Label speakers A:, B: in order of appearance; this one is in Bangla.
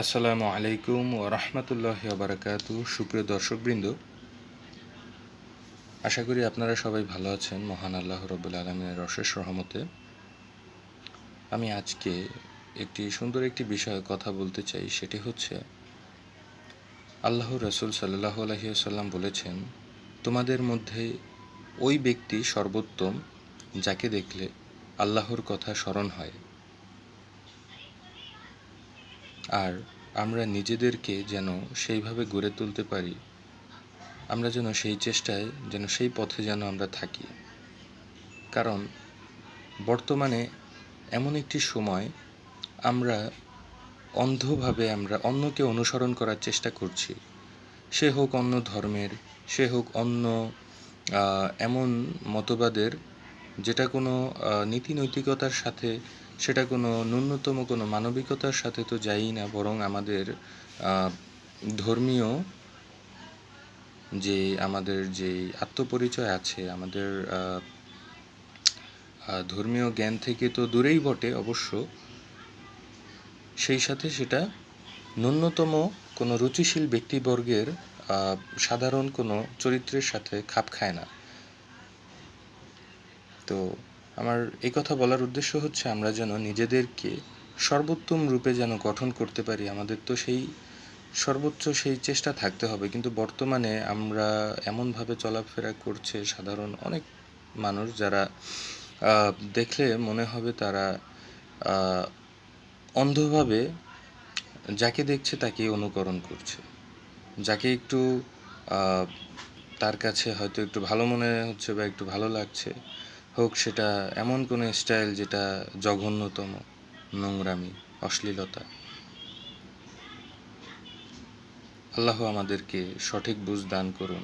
A: আসসালামু আলাইকুম ওয়া রাহমাতুল্লাহি ওয়া বারাকাতুহু। সুপ্রিয় দর্শকবৃন্দ, আশা করি আপনারা সবাই ভালো আছেন মহান আল্লাহ রাব্বুল আলামিনের অশেষ রহমতে। আমি আজকে সুন্দর একটি বিষয়ে কথা বলতে চাই, সেটি হচ্ছে আল্লাহর রাসূল সাল্লাল্লাহু আলাইহি ওয়াসাল্লাম বলেছেন, তোমাদের মধ্যে ওই ব্যক্তি সর্বোত্তম যাকে দেখলে আল্লাহর কথা স্মরণ হয়। আর আমরা নিজেদেরকে যেন সেইভাবে গড়ে তুলতে পারি, আমরা যেন সেই চেষ্টায় সেই পথে যেন আমরা থাকি। কারণ বর্তমানে এমন একটি সময়, আমরা অন্ধভাবে আমরা অন্যকে অনুসরণ করার চেষ্টা করছি। সে হোক অন্য ধর্মের, সে হোক অন্য এমন মতবাদের যেটা কোনো নীতি নৈতিকতার সাথে, সেটা কোনো ন্যূনতম কোনো মানবিকতার সাথে তো যায়ই না, বরং আমাদের ধর্মীয় আমাদের যে আত্মপরিচয় আছে, আমাদের ধর্মীয় জ্ঞান থেকে তো দূরেই বটে অবশ্য, সেই সাথে সেটা ন্যূনতম কোনো রুচিশীল ব্যক্তিবর্গের সাধারণ কোনো চরিত্রের সাথে খাপ খায় না। তো আমার এই কথা বলার উদ্দেশ্য হচ্ছে, আমরা যেন নিজেদেরকে সর্বোত্তম রূপে যেন গঠন করতে পারি। আমাদের তো সেই সর্বোচ্চ সেই চেষ্টা থাকতে হবে, কিন্তু বর্তমানে আমরা এমনভাবে চলাফেরা করছে সাধারণ অনেক মানুষ, যারা দেখলে মনে হবে তারা অন্ধভাবে যাকে দেখছে তাকেই অনুকরণ করছে। যাকে একটু তার কাছে হয়তো একটু ভালো মনে হচ্ছে বা একটু ভালো লাগছে, হোক সেটা এমন কোনো স্টাইল যেটা জঘন্যতম, নোংরামি, অশ্লীলতা। আল্লাহ আমাদেরকে সঠিক বুঝ দান করুন।